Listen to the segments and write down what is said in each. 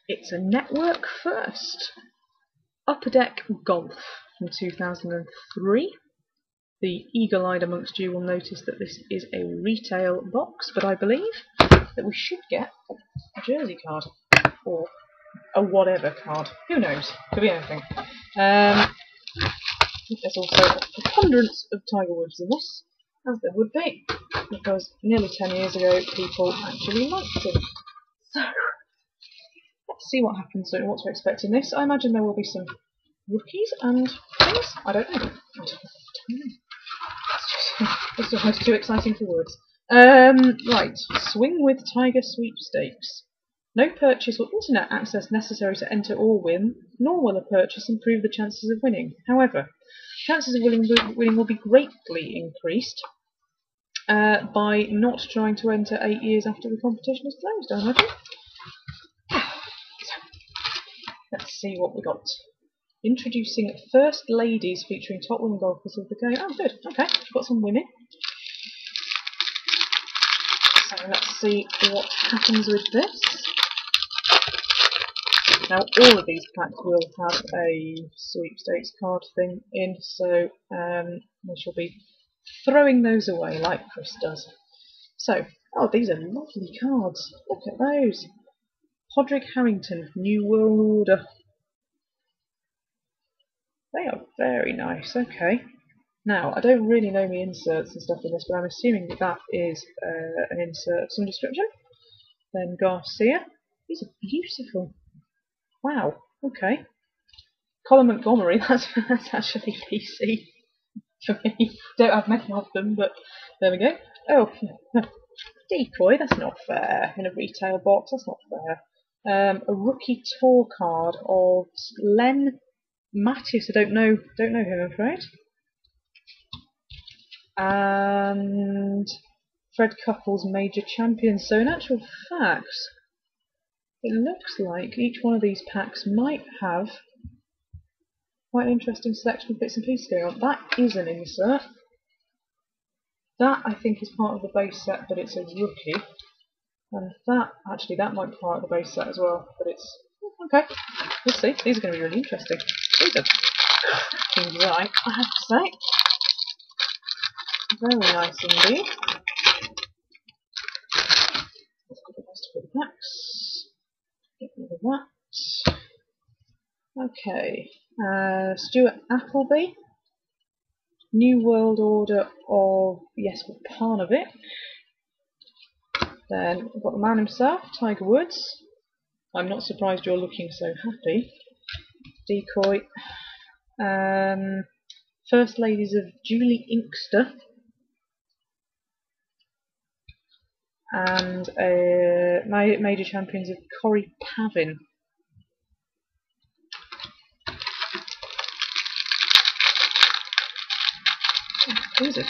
It's a network first. Upper Deck Golf from 2003. The eagle-eyed amongst you will notice that this is a retail box, but I believe that we should get a jersey card or a whatever card. Who knows? Could be anything. I think there's also a preponderance of Tiger Woods in this, as there would be, because nearly 10 years ago people actually liked him. So let's see what happens and what to expect in this. I imagine there will be some rookies and things. I don't know. It's almost too exciting for words. Right, Swing with Tiger sweepstakes. No purchase or internet access necessary to enter or win, nor will a purchase improve the chances of winning. However, chances of winning will be greatly increased by not trying to enter 8 years after the competition is closed, I imagine. Let's see what we got. Introducing First Ladies featuring top women golfers of the game. Oh, good. Okay, we've got some women. So let's see what happens with this. Now, all of these packs will have a sweepstakes card thing in, so we shall be throwing those away like Chris does. So, oh, these are lovely cards. Look at those. Podrick Harrington, New World Order. They are very nice. Okay. Now, I don't really know my inserts and stuff in this, but I'm assuming that that is an insert of some description. Then Garcia. These are beautiful. Wow. Okay. Colin Montgomery. That's actually PC for me. Don't have many of them, but there we go. Oh, Decoy. That's not fair. In a retail box, that's not fair. A rookie tour card of Len Matthews. I don't know him, I'm afraid. And Fred Couples Major Champions. So in actual fact, it looks like each one of these packs might have quite an interesting selection of bits and pieces going on. That is an insert. That I think is part of the base set, but it's a rookie. And that, actually, that might be part of the base set as well, but it's okay. We'll see. These are going to be really interesting. These are cracking right, I have to say. Very nice indeed. Let's put the rest of the packs. Get rid of that. Okay. Stuart Appleby. New World Order of Jesper Parnevik. Then we've got the man himself, Tiger Woods. I'm not surprised you're looking so happy. Decoy. First Ladies of Julie Inkster. And Major Champions of Corey Pavin. These are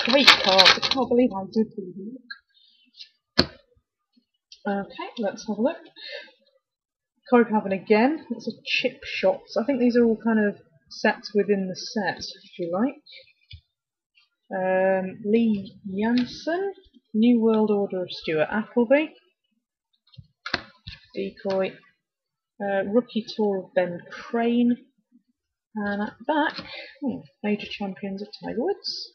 great cards. I can't believe I did these. Okay, let's have a look. Corey Pavin again. It's a chip shots. I think these are all kind of sets within the set, if you like. Lee Janssen. New World Order of Stuart Appleby. Decoy. Rookie Tour of Ben Crane. And at the back, Major Champions of Tiger Woods.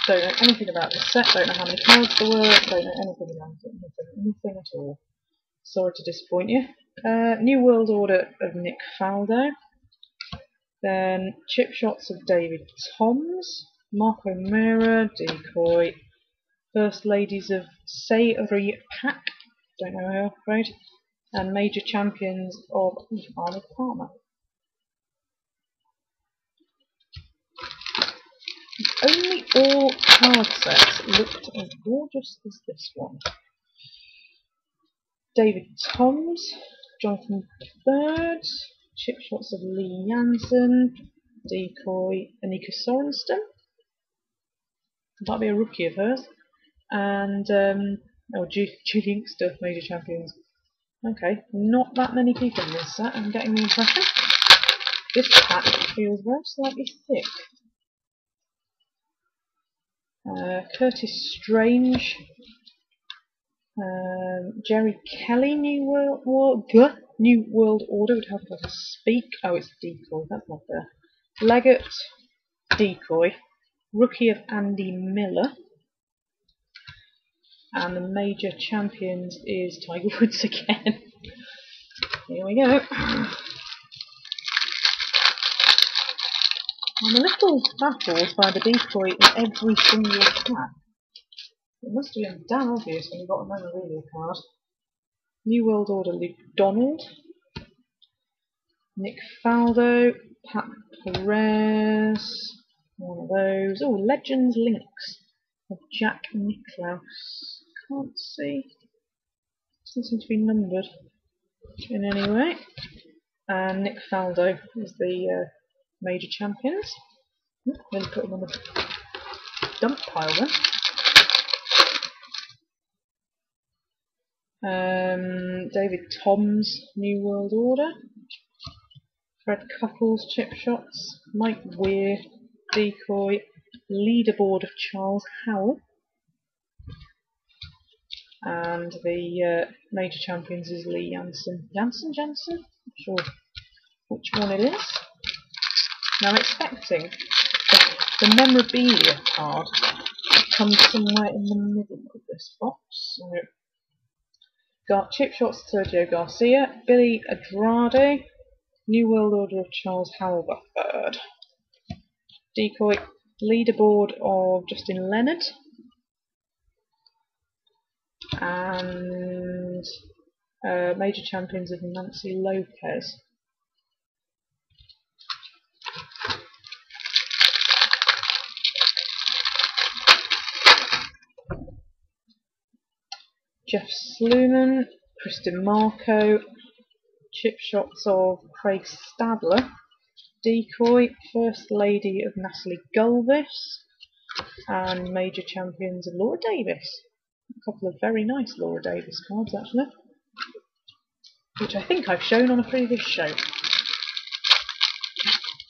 Don't know anything about this set, don't know how many cards there were, don't know anything about it, anything at all. Sorry to disappoint you. New World Order of Nick Faldo. Then Chip Shots of David Toms. Mark O'Meara, Decoy. First Ladies of Sayri Pack. Don't know her, I'm afraid. And Major Champions of Arnold Palmer. Only all card sets looked as gorgeous as this one. David Toms, Jonathan Bird, Chip Shots of Lee Janssen, Decoy, Anika Sorenstam. Might be a rookie of hers. And Julie Inkster, Major Champions. Okay, not that many people in this set, I'm getting the impression. This pack feels very slightly thick. Curtis Strange, Jerry Kelly, New World Order, would have to speak. Oh, it's Decoy, that's not there. Leggett, Decoy, Rookie of Andy Miller, and the Major Champions is Tiger Woods again. Here we go. I'm a little baffled by the decoy in every single pack. It must have been damn obvious when you got a memorabilia card. New World Order Luke Donald, Nick Faldo, Pat Perez, one of those. Oh, Legends Links of Jack Nicklaus. Can't see. Doesn't seem to be numbered in any way. And Nick Faldo is the Major Champions. Really put them on the dump pile then. David Toms, New World Order. Fred Couples, Chip Shots. Mike Weir, Decoy. Leaderboard of Charles Howell. And the Major Champions is Lee Janssen. Janssen? Not sure which one it is. Now I'm expecting the memorabilia card to come somewhere in the middle of this box. So, got Chip Shots, Sergio Garcia, Billy Andrade, New World Order of Charles Howell III, Decoy, Leaderboard of Justin Leonard, and Major Champions of Nancy Lopez. Jeff Sluman, Kristen Marco, Chip Shots of Craig Stadler, Decoy, First Lady of Natalie Gulvis, and Major Champions of Laura Davis. A couple of very nice Laura Davis cards actually, which I think I've shown on a previous show.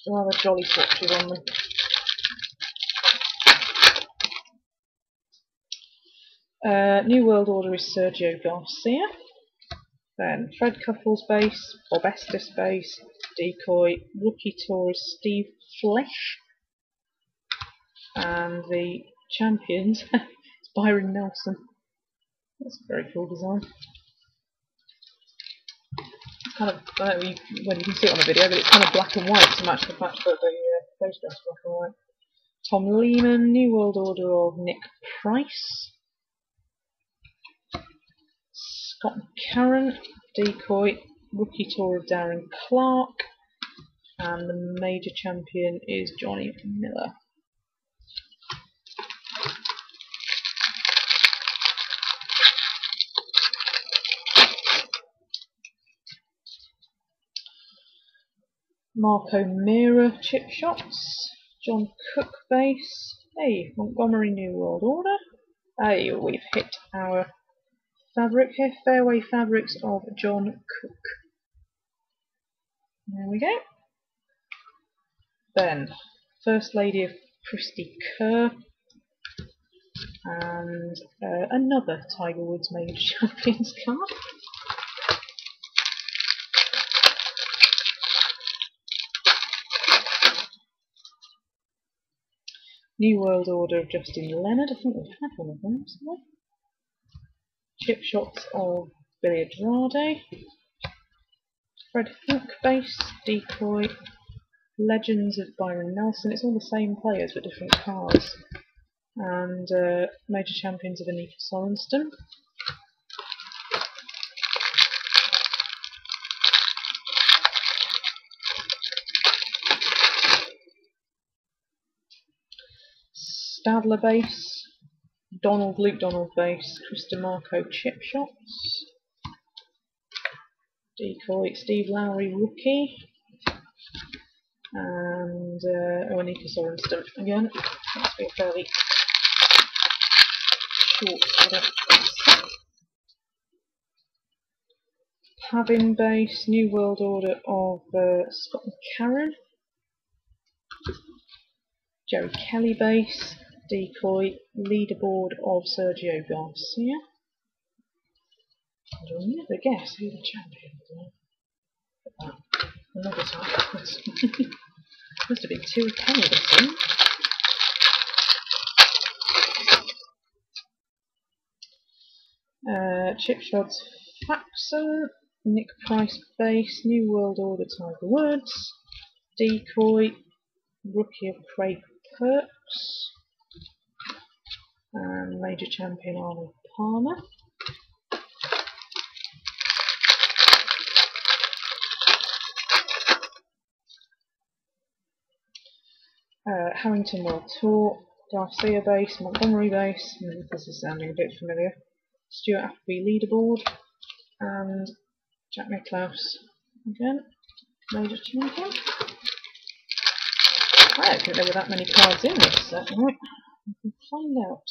Rather jolly swatches on them. New World Order is Sergio Garcia. Then Fred Couples base, Bob Estes base, Decoy, Rookie Tour is Steve Flesh. And the Champions is Byron Nelson. That's a very cool design. It's kind of, I don't know whether you can see it on the video, but it's kind of black and white to match the fact that the photograph's black and white. Tom Lehman, New World Order of Nick Price. Scott McCarran, Decoy, Rookie Tour of Darren Clark, and the Major Champion is Johnny Miller. Marco Mira, Chip Shots, John Cook base, hey, Montgomery New World Order, hey, we've hit our fabric here, Fairway Fabrics of John Cook. There we go. Then, First Lady of Christy Kerr, and another Tiger Woods Major Champions card. New World Order of Justin Leonard, I think we've had one of them recently. Chip Shots of Billy Andrade, Fred Funk base, Decoy, Legends of Byron Nelson, it's all the same players but different cards, and Major Champions of Anika Sorenston. Stadler base, Luke Donald base, Chris DeMarco Chip Shots, Decoy, Steve Lowry Rookie, and Anika Sorenston again. Must be a fairly short order. Pavin base, New World Order of Scott McCarran, Jerry Kelly base, decoy, leaderboard of Sergio Garcia. And you'll never guess who the champion is. Another time. Must have been too penny this one. Chip Shots Faxon, Nick Price base, New World Order Tiger Woods, decoy, rookie of Craig Perks, and major champion Arnold Palmer. Harrington World Tour, Garcia base, Montgomery base, this is sounding a bit familiar, Stuart Appleby leaderboard, and Jack Nicklaus again, major champion. I don't think there were that many cards in this set, right? We can find out.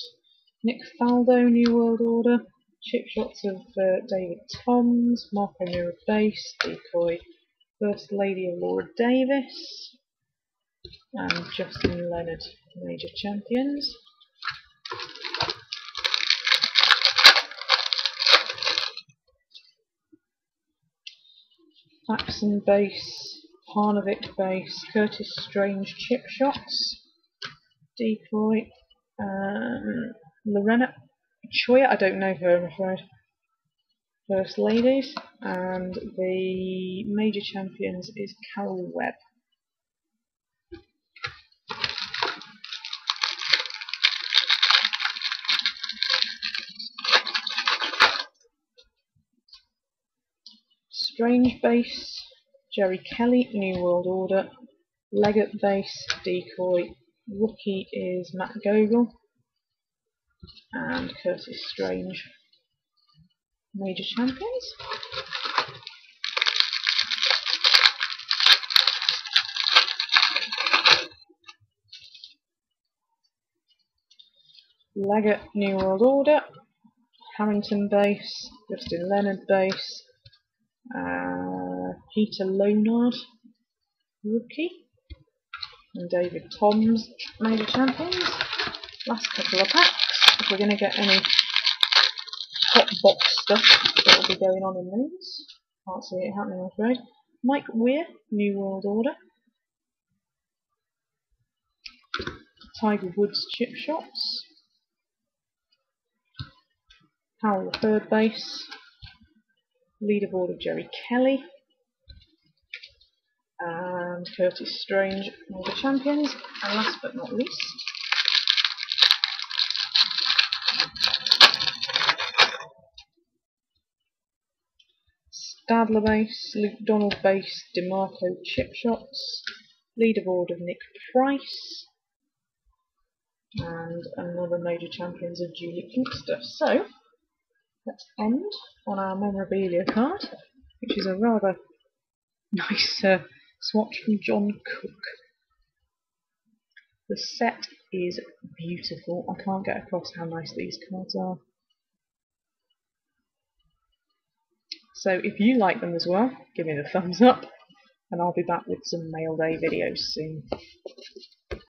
Nick Faldo, New World Order, chip shots of David Toms, Marco Mira base, decoy, First Lady of Laura Davis, and Justin Leonard, major champions. Faxon base, Parnovic base, Curtis Strange chip shots, decoy, Lorena Choya, I don't know her, I'm afraid. First Ladies, and the major champions is Carol Webb. Strange base, Jerry Kelly, New World Order, Leggett base, decoy, rookie is Matt Gogol, and Curtis Strange, major champions. Leggett, New World Order, Harrington base, Justin Leonard base, Peter Lonard, rookie, and David Toms, major champions. Last couple of packs, if we're going to get any top box stuff that will be going on in these. Can't see it happening, I'm afraid. Mike Weir, New World Order, Tiger Woods chip shots, Howell the third base, leaderboard of Jerry Kelly, and Curtis Strange, major champions. And last but not least, Stadler base, Luke Donald base, DeMarco chip shots, leaderboard of Nick Price, and another major champions of Julie Inkster. So let's end on our memorabilia card, which is a rather nice swatch from John Cook. The set is beautiful. I can't get across how nice these cards are. So if you like them as well, give me the thumbs up, and I'll be back with some mail day videos soon.